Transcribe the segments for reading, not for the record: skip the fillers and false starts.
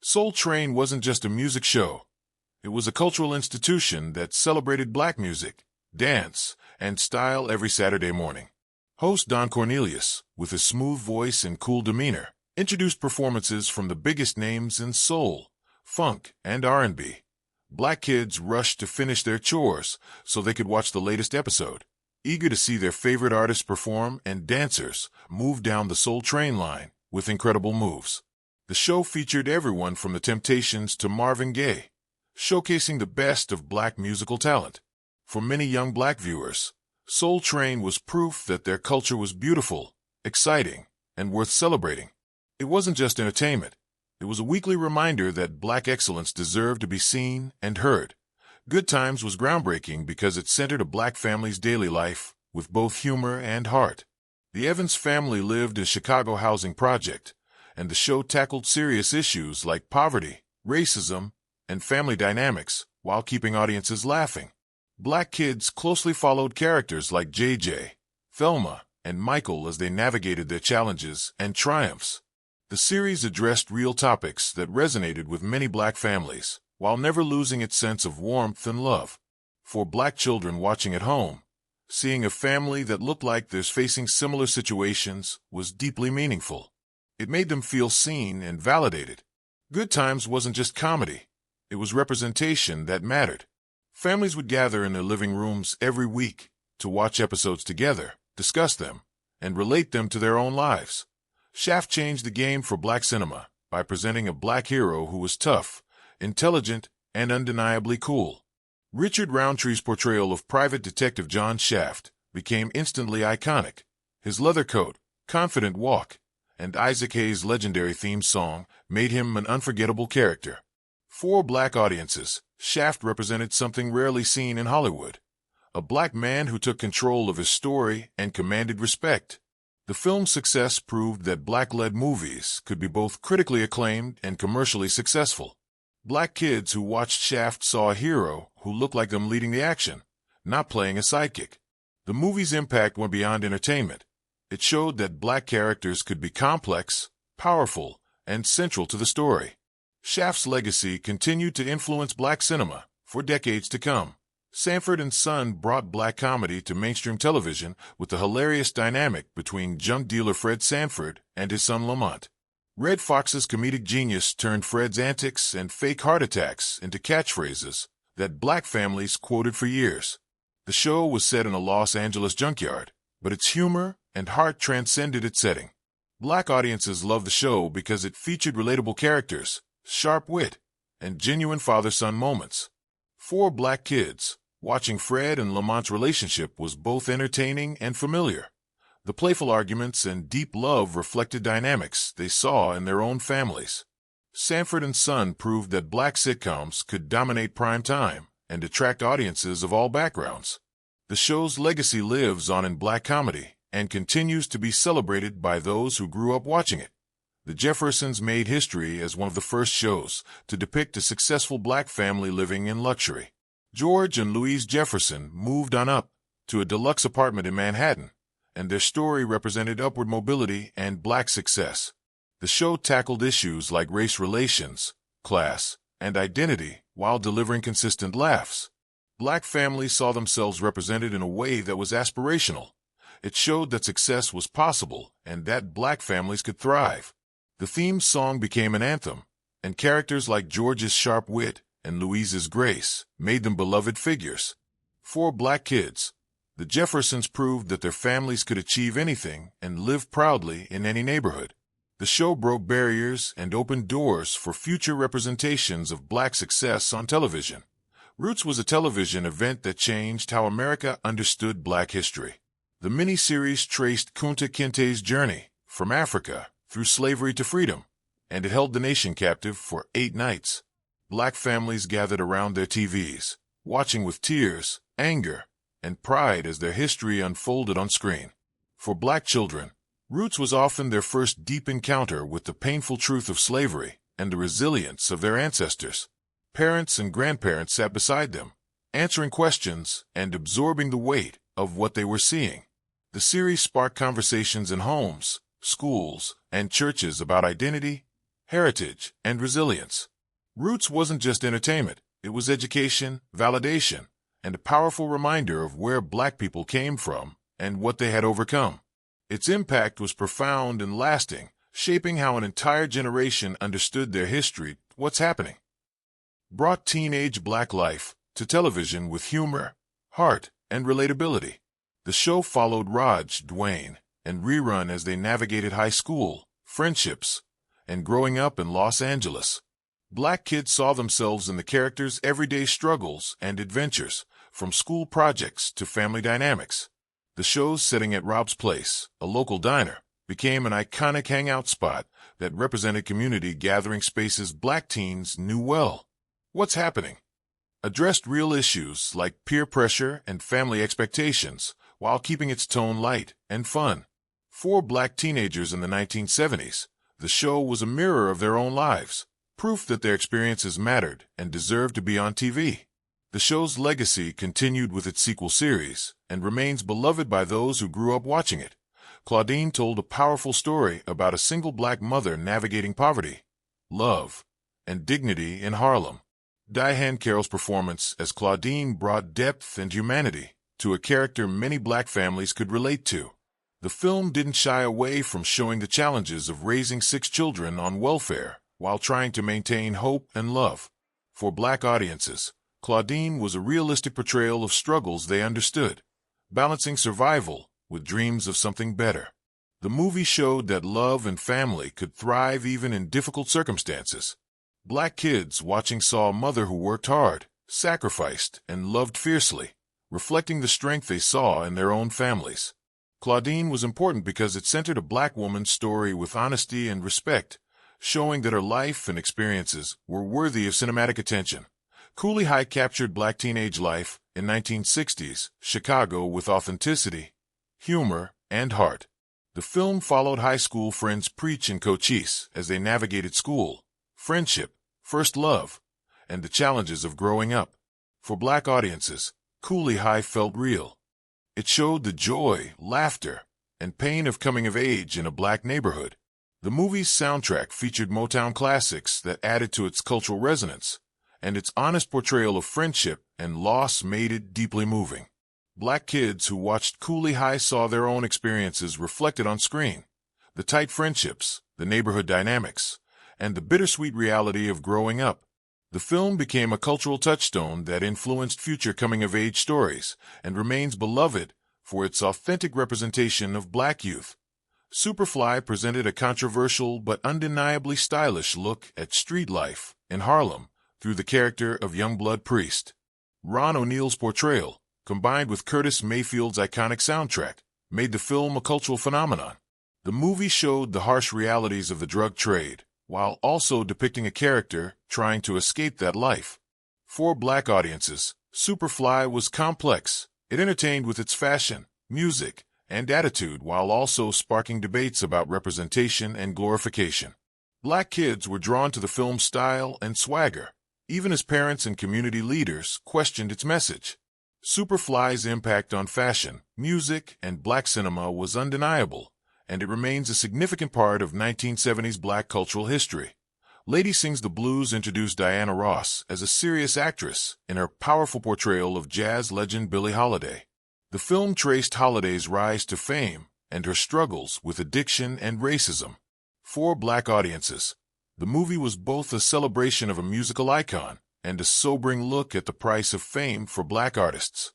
Soul Train wasn't just a music show. It was a cultural institution that celebrated black music, dance, and style every Saturday morning. Host Don Cornelius, with his smooth voice and cool demeanor, introduced performances from the biggest names in soul, funk, and R&B. Black kids rushed to finish their chores so they could watch the latest episode, eager to see their favorite artists perform, and dancers move down the Soul Train line with incredible moves. The show featured everyone from the Temptations to Marvin Gaye, showcasing the best of black musical talent. For many young black viewers, Soul Train was proof that their culture was beautiful, exciting, and worth celebrating. It wasn't just entertainment. It was a weekly reminder that black excellence deserved to be seen and heard. Good Times was groundbreaking because it centered a black family's daily life with both humor and heart. The Evans family lived in a Chicago housing project, and the show tackled serious issues like poverty, racism, and family dynamics while keeping audiences laughing. Black kids closely followed characters like JJ, Thelma, and Michael as they navigated their challenges and triumphs. The series addressed real topics that resonated with many black families, while never losing its sense of warmth and love. For black children watching at home, seeing a family that looked like they're facing similar situations was deeply meaningful. It made them feel seen and validated. Good Times wasn't just comedy. It was representation that mattered. Families would gather in their living rooms every week to watch episodes together, discuss them, and relate them to their own lives. Shaft changed the game for black cinema by presenting a black hero who was tough, intelligent, and undeniably cool. Richard Roundtree's portrayal of Private Detective John Shaft became instantly iconic. His leather coat, confident walk, and Isaac Hayes' legendary theme song made him an unforgettable character. For black audiences, Shaft represented something rarely seen in Hollywood: a black man who took control of his story and commanded respect. The film's success proved that black-led movies could be both critically acclaimed and commercially successful. Black kids who watched Shaft saw a hero who looked like them leading the action, not playing a sidekick. The movie's impact went beyond entertainment. It showed that black characters could be complex, powerful, and central to the story. Shaft's legacy continued to influence black cinema for decades to come. Sanford and Son brought black comedy to mainstream television with the hilarious dynamic between junk dealer Fred Sanford and his son Lamont. Red Fox's comedic genius turned Fred's antics and fake heart attacks into catchphrases that black families quoted for years. The show was set in a Los Angeles junkyard, but its humor and heart transcended its setting. Black audiences loved the show because it featured relatable characters, sharp wit, and genuine father-son moments. For black kids, watching Fred and Lamont's relationship was both entertaining and familiar. The playful arguments and deep love reflected dynamics they saw in their own families. Sanford and Son proved that black sitcoms could dominate prime time and attract audiences of all backgrounds. The show's legacy lives on in black comedy and continues to be celebrated by those who grew up watching it. The Jeffersons made history as one of the first shows to depict a successful black family living in luxury. George and Louise Jefferson moved on up to a deluxe apartment in Manhattan, and their story represented upward mobility and black success. The show tackled issues like race relations, class, and identity while delivering consistent laughs. Black families saw themselves represented in a way that was aspirational. It showed that success was possible and that black families could thrive. The theme song became an anthem, and characters like George's sharp wit and Louise's grace made them beloved figures. For black kids, the Jeffersons proved that their families could achieve anything and live proudly in any neighborhood. The show broke barriers and opened doors for future representations of black success on television. Roots was a television event that changed how America understood black history. The miniseries traced Kunta Kinte's journey from Africa through slavery to freedom, and it held the nation captive for 8 nights. Black families gathered around their TVs, watching with tears, anger, and pride as their history unfolded on screen. For black children, Roots was often their first deep encounter with the painful truth of slavery and the resilience of their ancestors. Parents and grandparents sat beside them, answering questions and absorbing the weight of what they were seeing. The series sparked conversations in homes, schools, and churches about identity, heritage, and resilience. Roots wasn't just entertainment, it was education, validation, and a powerful reminder of where Black people came from and what they had overcome. Its impact was profound and lasting, shaping how an entire generation understood their history. What's happening? Brought teenage Black life to television with humor, heart, and relatability. The show followed Raj, Dwayne, and Rerun as they navigated high school, friendships, and growing up in Los Angeles. Black kids saw themselves in the characters' everyday struggles and adventures, from school projects to family dynamics. The show's setting at Rob's Place, a local diner, became an iconic hangout spot that represented community gathering spaces Black teens knew well. What's happening? Addressed real issues like peer pressure and family expectations while keeping its tone light and fun. For Black teenagers in the 1970s, the show was a mirror of their own lives, proof that their experiences mattered and deserved to be on TV. The show's legacy continued with its sequel series and remains beloved by those who grew up watching it. Claudine told a powerful story about a single Black mother navigating poverty, love, and dignity in Harlem. Diahann Carroll's performance as Claudine brought depth and humanity to a character many Black families could relate to. The film didn't shy away from showing the challenges of raising 6 children on welfare while trying to maintain hope and love. For Black audiences, Claudine was a realistic portrayal of struggles they understood, balancing survival with dreams of something better. The movie showed that love and family could thrive even in difficult circumstances. Black kids watching saw a mother who worked hard, sacrificed, and loved fiercely, reflecting the strength they saw in their own families. Claudine was important because it centered a Black woman's story with honesty and respect, showing that her life and experiences were worthy of cinematic attention. Cooley High captured Black teenage life in 1960s Chicago with authenticity, humor, and heart. The film followed high school friends Preach and Cochise as they navigated school, friendship, first love, and the challenges of growing up. For Black audiences, Cooley High felt real. It showed the joy, laughter, and pain of coming of age in a Black neighborhood. The movie's soundtrack featured Motown classics that added to its cultural resonance, and its honest portrayal of friendship and loss made it deeply moving. Black kids who watched Cooley High saw their own experiences reflected on screen, the tight friendships, the neighborhood dynamics, and the bittersweet reality of growing up. The film became a cultural touchstone that influenced future coming-of-age stories and remains beloved for its authentic representation of Black youth. Superfly presented a controversial but undeniably stylish look at street life in Harlem through the character of Youngblood Priest. Ron O'Neal's portrayal, combined with Curtis Mayfield's iconic soundtrack, made the film a cultural phenomenon. The movie showed the harsh realities of the drug trade, while also depicting a character trying to escape that life. For Black audiences, Superfly was complex. It entertained with its fashion, music, and attitude while also sparking debates about representation and glorification. Black kids were drawn to the film's style and swagger, even as parents and community leaders questioned its message. Superfly's impact on fashion, music, and Black cinema was undeniable, and it remains a significant part of 1970s Black cultural history. Lady Sings the Blues introduced Diana Ross as a serious actress in her powerful portrayal of jazz legend Billie Holiday. The film traced Holiday's rise to fame and her struggles with addiction and racism. For Black audiences, the movie was both a celebration of a musical icon and a sobering look at the price of fame for Black artists.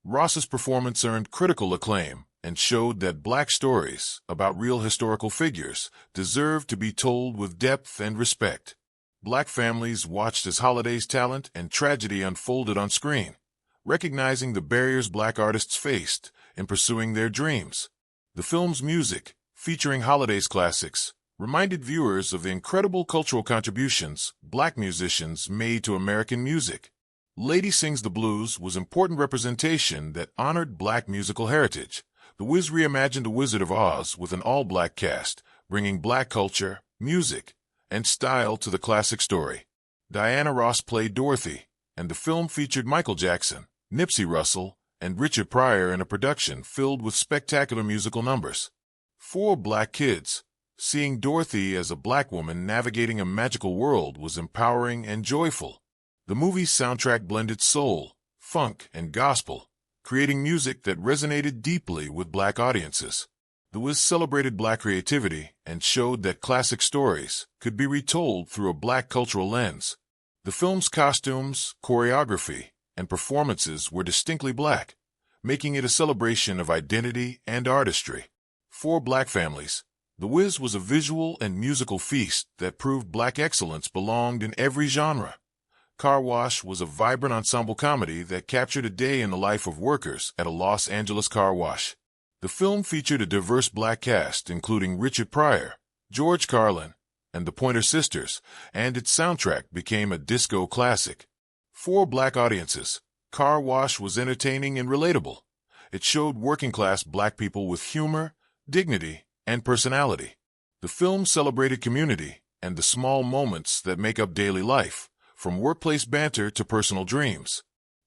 Ross's performance earned critical acclaim and showed that Black stories about real historical figures deserve to be told with depth and respect. Black families watched as Holiday's talent and tragedy unfolded on screen, recognizing the barriers Black artists faced in pursuing their dreams. The film's music, featuring Holiday's classics, reminded viewers of the incredible cultural contributions Black musicians made to American music. Lady Sings the Blues was important representation that honored Black musical heritage. The Wiz reimagined The Wizard of Oz with an all-Black cast, bringing Black culture, music, and style to the classic story. Diana Ross played Dorothy, and the film featured Michael Jackson, Nipsey Russell, and Richard Pryor in a production filled with spectacular musical numbers. For Black kids, Seeing Dorothy as a black woman navigating a magical world was empowering and joyful. The movie's soundtrack blended soul, funk, and gospel, creating music that resonated deeply with black audiences. The Wiz celebrated black creativity and showed that classic stories could be retold through a black cultural lens. The film's costumes, choreography, and performances were distinctly black, making it a celebration of identity and artistry. For black families, The Wiz was a visual and musical feast that proved black excellence belonged in every genre. Car Wash was a vibrant ensemble comedy that captured a day in the life of workers at a Los Angeles car wash. The film featured a diverse black cast including Richard Pryor, George Carlin, and the Pointer Sisters, and its soundtrack became a disco classic. For black audiences, Car Wash was entertaining and relatable. It showed working-class black people with humor, dignity, and personality. The film celebrated community and the small moments that make up daily life, from workplace banter to personal dreams.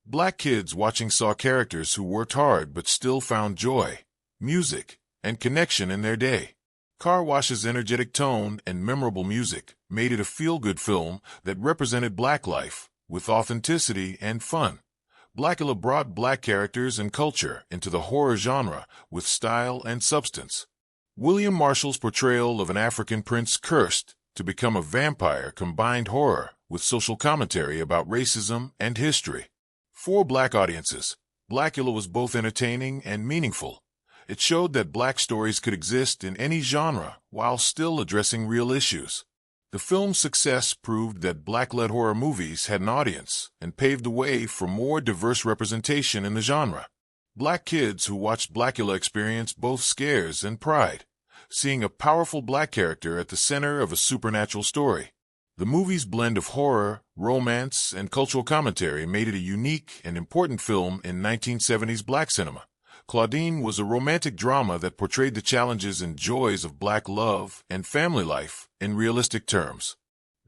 Black kids watching saw characters who worked hard but still found joy, music, and connection in their day. Car Wash's energetic tone and memorable music made it a feel-good film that represented black life with authenticity and fun. Blackula brought black characters and culture into the horror genre with style and substance. William Marshall's portrayal of an African prince cursed to become a vampire combined horror with social commentary about racism and history. For black audiences, Blackula was both entertaining and meaningful. It showed that black stories could exist in any genre while still addressing real issues. The film's success proved that black-led horror movies had an audience and paved the way for more diverse representation in the genre. Black kids who watched Blackula experienced both scares and pride, seeing a powerful black character at the center of a supernatural story. The movie's blend of horror, romance, and cultural commentary made it a unique and important film in 1970s black cinema. Claudine was a romantic drama that portrayed the challenges and joys of black love and family life in realistic terms.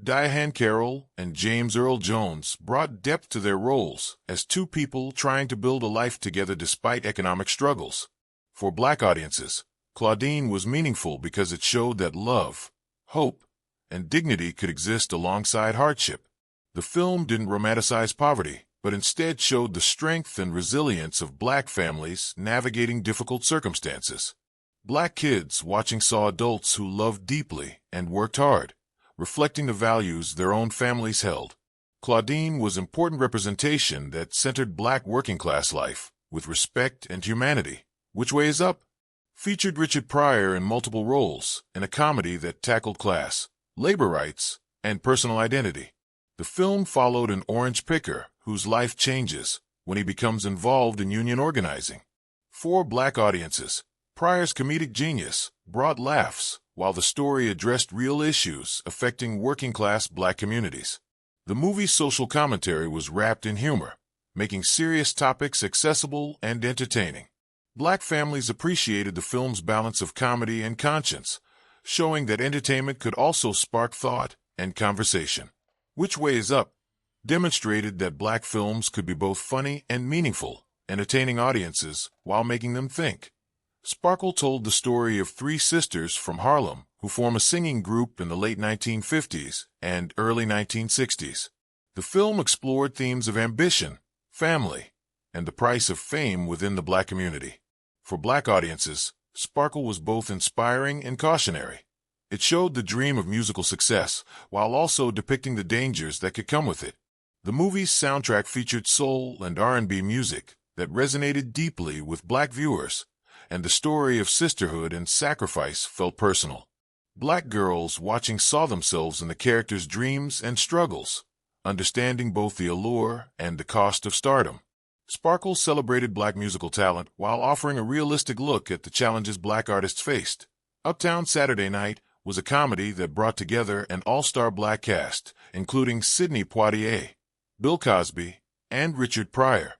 Diahann Carroll and James Earl Jones brought depth to their roles as two people trying to build a life together despite economic struggles. For black audiences, Claudine was meaningful because it showed that love, hope, and dignity could exist alongside hardship. The film didn't romanticize poverty, but instead showed the strength and resilience of black families navigating difficult circumstances. Black kids watching saw adults who loved deeply and worked hard, reflecting the values their own families held. Claudine was important representation that centered black working-class life with respect and humanity. Which Way Is Up? Featured Richard Pryor in multiple roles in a comedy that tackled class, labor rights, and personal identity. The film followed an orange picker whose life changes when he becomes involved in union organizing. For black audiences, Pryor's comedic genius brought laughs while the story addressed real issues affecting working-class black communities. The movie's social commentary was wrapped in humor, making serious topics accessible and entertaining. Black families appreciated the film's balance of comedy and conscience, showing that entertainment could also spark thought and conversation. Which Way Is Up? Demonstrated that black films could be both funny and meaningful, entertaining audiences while making them think. Sparkle told the story of three sisters from Harlem who form a singing group in the late 1950s and early 1960s. The film explored themes of ambition, family, and the price of fame within the black community. For black audiences, Sparkle was both inspiring and cautionary. It showed the dream of musical success while also depicting the dangers that could come with it. The movie's soundtrack featured soul and R&B music that resonated deeply with black viewers, and the story of sisterhood and sacrifice felt personal. Black girls watching saw themselves in the characters' dreams and struggles, understanding both the allure and the cost of stardom. Sparkle celebrated black musical talent while offering a realistic look at the challenges black artists faced. Uptown Saturday Night was a comedy that brought together an all-star black cast, including Sidney Poitier, Bill Cosby, and Richard Pryor.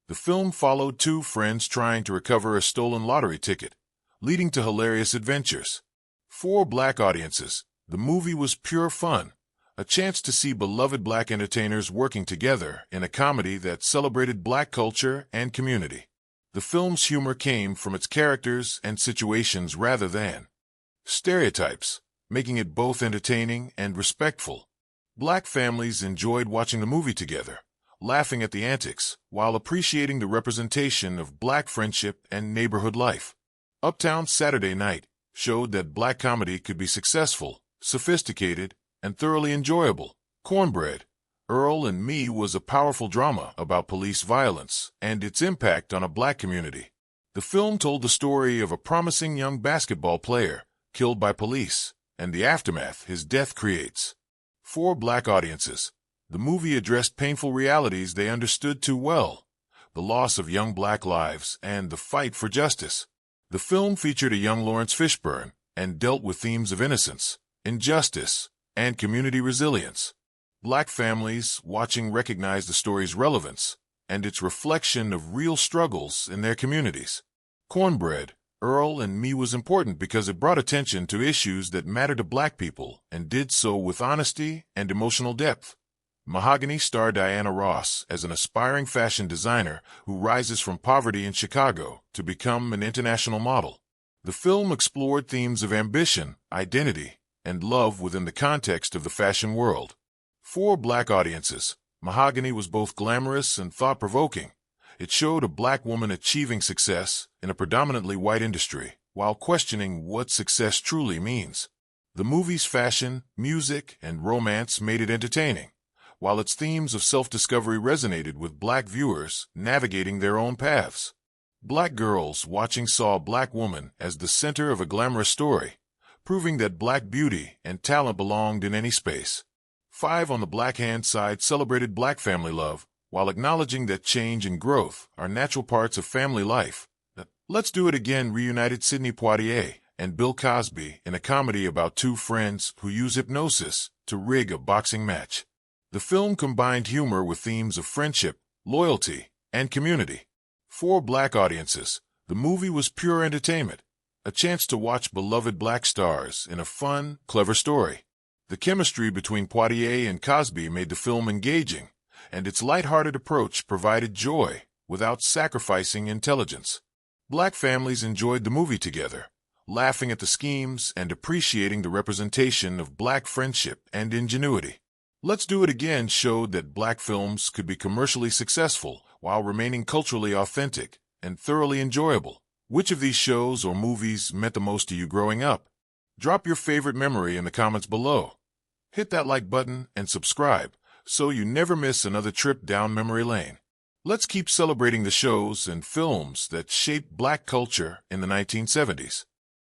The film followed two friends trying to recover a stolen lottery ticket, leading to hilarious adventures. For black audiences, the movie was pure fun, a chance to see beloved black entertainers working together in a comedy that celebrated black culture and community. The film's humor came from its characters and situations rather than stereotypes, making it both entertaining and respectful. Black families enjoyed watching the movie together, laughing at the antics, while appreciating the representation of black friendship and neighborhood life. Uptown Saturday Night showed that black comedy could be successful, sophisticated, and thoroughly enjoyable. Cornbread, Earl and Me was a powerful drama about police violence and its impact on a black community. The film told the story of a promising young basketball player killed by police and the aftermath his death creates. For black audiences, the movie addressed painful realities they understood too well: the loss of young black lives and the fight for justice. The film featured a young Lawrence Fishburne and dealt with themes of innocence, injustice, and community resilience. Black families watching recognized the story's relevance and its reflection of real struggles in their communities. Cornbread, Earl and Me was important because it brought attention to issues that matter to black people and did so with honesty and emotional depth. Mahogany starred Diana Ross as an aspiring fashion designer who rises from poverty in Chicago to become an international model. The film explored themes of ambition, identity, and love within the context of the fashion world. For black audiences, Mahogany was both glamorous and thought-provoking. It showed a black woman achieving success in a predominantly white industry, while questioning what success truly means. The movie's fashion, music, and romance made it entertaining, while its themes of self-discovery resonated with black viewers navigating their own paths. Black girls watching saw a black woman as the center of a glamorous story, proving that black beauty and talent belonged in any space. 5 on the Black Hand side celebrated black family love, while acknowledging that change and growth are natural parts of family life. Let's Do It Again reunited Sidney Poitier and Bill Cosby in a comedy about two friends who use hypnosis to rig a boxing match. The film combined humor with themes of friendship, loyalty, and community. For black audiences, the movie was pure entertainment, a chance to watch beloved black stars in a fun, clever story. The chemistry between Poitier and Cosby made the film engaging, and its lighthearted approach provided joy without sacrificing intelligence. Black families enjoyed the movie together, laughing at the schemes and appreciating the representation of black friendship and ingenuity. Let's Do It Again showed that black films could be commercially successful while remaining culturally authentic and thoroughly enjoyable. Which of these shows or movies meant the most to you growing up? Drop your favorite memory in the comments below. Hit that like button and subscribe so you never miss another trip down memory lane. Let's keep celebrating the shows and films that shaped black culture in the 1970s.